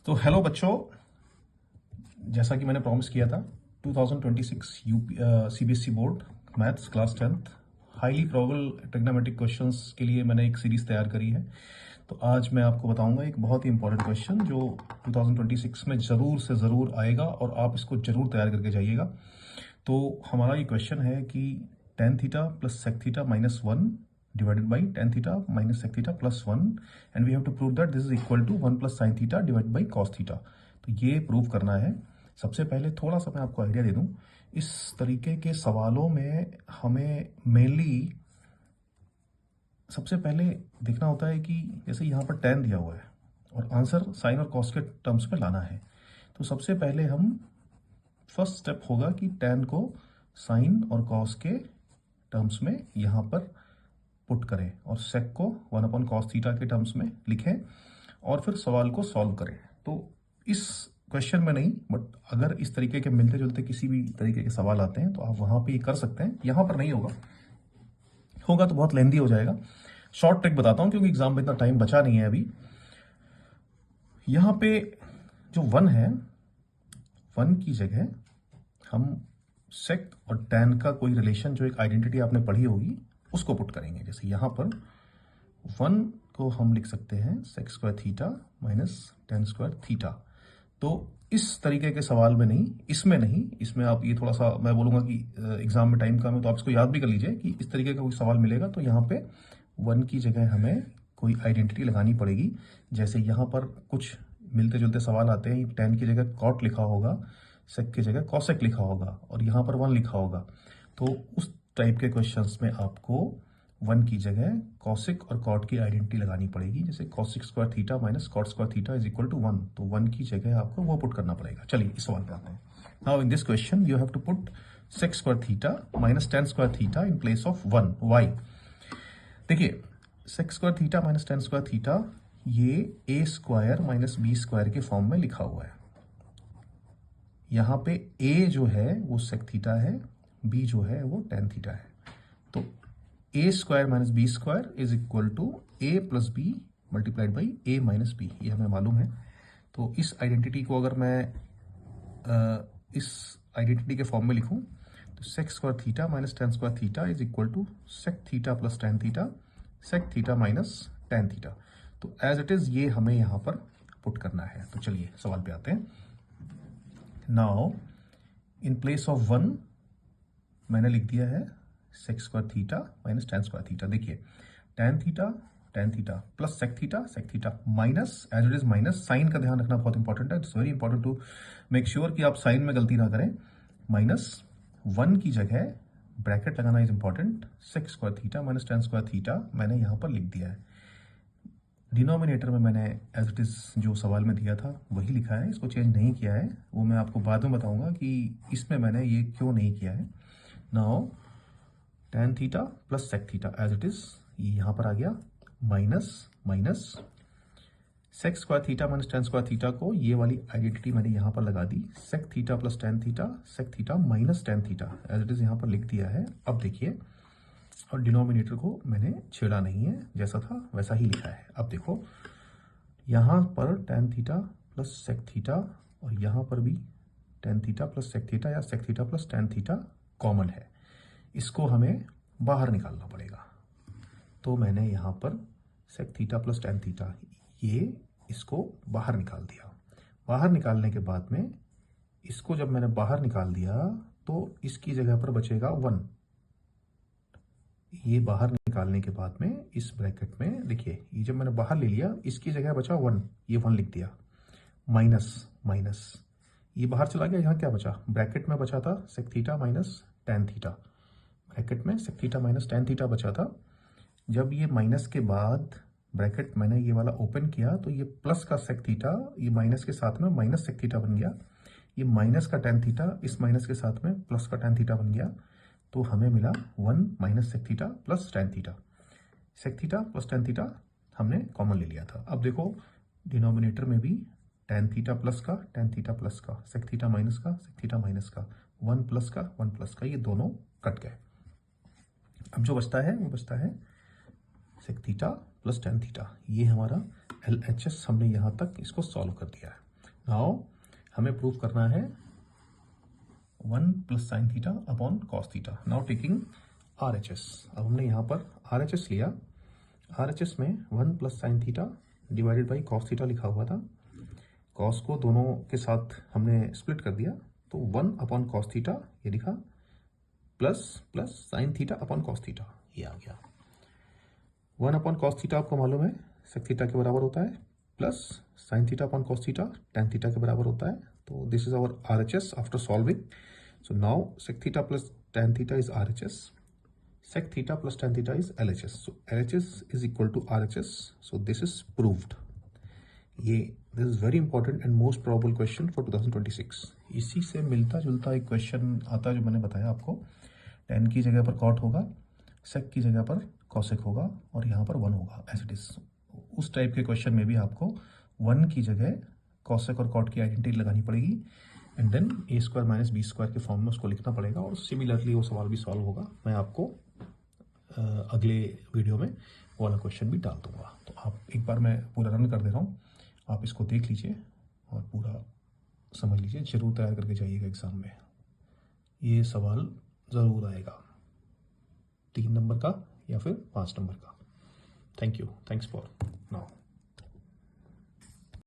तो हेलो बच्चों, जैसा कि मैंने प्रॉमिस किया था 2026 CBSE board maths class 10th highly probable trigonometric questions के लिए मैंने एक सीरीज तैयार करी है। तो आज मैं आपको बताऊंगा एक बहुत ही इंपॉर्टेंट क्वेश्चन जो 2026 में ज़रूर से ज़रूर आएगा और आप इसको ज़रूर तैयार करके जाइएगा। तो हमारा ये क्वेश्चन है कि tan theta plus sec theta minus 1 divided by tan theta minus sec theta plus 1 and we have to prove that this is equal to 1 plus sin theta divide by cos theta. तो ये prove करना है। सबसे पहले थोड़ा सा मैं आपको आइडिया दे दूं, इस तरीके के सवालों में हमें मेनली सबसे पहले देखना होता है कि जैसे यहाँ पर tan दिया हुआ है और आंसर साइन और कॉस के टर्म्स में लाना है। तो सबसे पहले हम फर्स्ट स्टेप होगा कि tan को साइन और कॉस के टर्म्स में यहाँ पर पुट करें और sec को 1/cos थीटा के टर्म्स में लिखें और फिर सवाल को सॉल्व करें। तो इस क्वेश्चन में नहीं, बट अगर इस तरीके के मिलते जुलते किसी भी तरीके के सवाल आते हैं तो आप वहां पे ये कर सकते हैं। यहां पर नहीं होगा तो बहुत लेंदी हो जाएगा। शॉर्ट ट्रिक बताता हूं क्योंकि एग्जाम में इतना टाइम बचा नहीं है अभी। यहां पे जो 1 है, 1 की जगह हम sec और tan का कोई रिलेशन, जो एक आइडेंटिटी आपने पढ़ी होगी, उसको पुट करेंगे। जैसे यहां पर 1 को हम लिख सकते हैं sec square theta minus tan square theta. तो इस तरीके के सवाल में नहीं, इसमें आप ये थोड़ा सा मैं बोलूंगा कि एग्जाम में टाइम कम है तो आप इसको याद भी कर लीजिए कि इस तरीके का कोई सवाल मिलेगा तो यहाँ पे 1 की जगह हमें कोई आइडेंटिटी लगानी पड़ेगी। जैसे यहाँ पर कुछ मिलते जुलते सवाल आते हैं, tan की जगह cot लिखा होगा, sec की जगह cosec लिखा होगा और यहाँ पर 1 लिखा होगा। तो उस टाइप के क्वेश्चंस में आपको 1 की जगह cosec और cot की आइडेंटिटी लगानी पड़ेगी। जैसे cosec square theta minus cot square theta is equal to 1, तो 1 की जगह आपको वो पुट करना पड़ेगा। चलिए इस सवाल पे आते हैं। Now in this question you have to put sec square theta minus tan square theta in place of 1। Why? देखिए, sec square theta minus tan square theta ये a square minus b square के form में लिखा हुआ है। यहाँ पे a जो है वो sec थीटा है, b जो है वो tan थीटा है। तो a square minus B square is equal to a plus B multiplied by a minus B, ये हमें मालूम है। तो इस आइडेंटिटी को अगर मैं इस आइडेंटिटी के फॉर्म में लिखूं तो sec square theta minus tan square theta is equal to sec theta plus tan theta, sec theta minus tan theta. तो एज इट इज ये हमें यहाँ पर पुट करना है। तो चलिए सवाल पे आते हैं। नाउ इन प्लेस ऑफ 1 मैंने लिख दिया है sec square theta minus tan square theta. देखिए tan theta plus sec theta minus, as it is minus, sign का ध्यान रखना बहुत इंपॉर्टेंट है। It's very important to make sure कि आप साइन में गलती ना करें। माइनस 1 की जगह ब्रैकेट लगाना is important, sec square theta minus tan square theta मैंने यहाँ पर लिख दिया है। डिनोमिनेटर में मैंने एज इट इज जो सवाल में दिया था वही लिखा है, इसको चेंज नहीं किया है। वो मैं आपको बाद में बताऊंगा कि इसमें मैंने ये क्यों नहीं किया है। Now tan theta plus sec theta as it is, ये यहाँ पर आ गया, minus sec square theta minus tan square theta को ये वाली आइडेंटिटी मैंने यहाँ पर लगा दी, sec theta plus tan theta, sec theta minus tan theta as it is यहाँ पर लिख दिया है। अब देखिए, और डिनोमिनेटर को मैंने छेड़ा नहीं है, जैसा था वैसा ही लिखा है। अब देखो यहाँ पर tan theta plus sec theta और यहाँ पर भी tan theta plus sec theta या sec theta plus tan theta common है, इसको हमें बाहर निकालना पड़ेगा। तो मैंने यहाँ पर sec theta plus tan theta ये इसको बाहर निकाल दिया। बाहर निकालने के बाद में इसको जब मैंने बाहर निकाल दिया तो इसकी जगह पर बचेगा 1। ये बाहर निकालने के बाद में इस ब्रैकेट में देखिए, ये जब मैंने बाहर ले लिया इसकी जगह बचा 1, ये 1 लिख दिया, माइनस ये बाहर चला गया। यहाँ क्या बचा? ब्रैकेट में बचा था sec theta minus tan theta, bracket में sec theta minus tan theta बचा था। जब ये माइनस के बाद ब्रैकेट मैंने ये वाला ओपन किया तो ये प्लस का sec थीटा ये माइनस के साथ में माइनस sec थीटा बन गया, ये माइनस का tan थीटा इस माइनस के साथ में प्लस का tan थीटा बन गया। तो हमें मिला 1 minus sec theta plus tan theta. sec theta plus tan theta हमने कॉमन ले लिया था। अब देखो डिनोमिनेटर में भी tan थीटा प्लस का tan थीटा प्लस का, sec थीटा माइनस का sec थीटा माइनस का, 1 प्लस का 1 प्लस का, ये दोनों कट गए। अब जो बचता है वो बचता है sec theta plus tan theta. ये हमारा LHS हमने यहाँ तक इसको सॉल्व कर दिया है। नाउ हमें प्रूव करना है 1 plus sine theta upon cos theta. Now taking RHS। अब हमने यहाँ पर RHS लिया। RHS में 1 plus sine theta divided by cos theta लिखा हुआ था। कॉस को दोनों के साथ हमने स्प्लिट कर दिया, तो 1 अपॉन कॉस थीटा ये लिखा, plus plus sine theta upon cos theta ये आ गया। 1 अपॉन कॉस थीटा आपको मालूम है सेक थीटा के बराबर होता है, plus sine theta upon cos theta tan theta के बराबर होता है। तो this is our RHS after solving. So now sec theta plus tan theta is RHS, sec theta plus tan theta is LHS. So LHS is equal to RHS. So this is proved. This is very important and most probable question for 2026. इसी से मिलता जुलता एक question आता है जो मैंने बताया आपको। tan की जगह पर cot होगा, sec की जगह पर cosec होगा और यहाँ पर 1 होगा एज इट इज। उस टाइप के क्वेश्चन में भी आपको 1 की जगह cosec और cot की आइडेंटिटी लगानी पड़ेगी and then a square minus B square के फॉर्म में उसको लिखना पड़ेगा और सिमिलरली वो सवाल भी सॉल्व होगा। मैं आपको अगले वीडियो में वो वाला क्वेश्चन भी डाल दूंगा। तो आप एक बार मैं पूरा रन कर दे रहा हूँ, आप इसको देख लीजिए और पूरा समझ लीजिए, जरूर तैयार करके जाइएगा एग्ज़ाम में। ये सवाल ज़रूर आएगा 3 नंबर का या फिर 5 नंबर का। Thank you, thanks for now.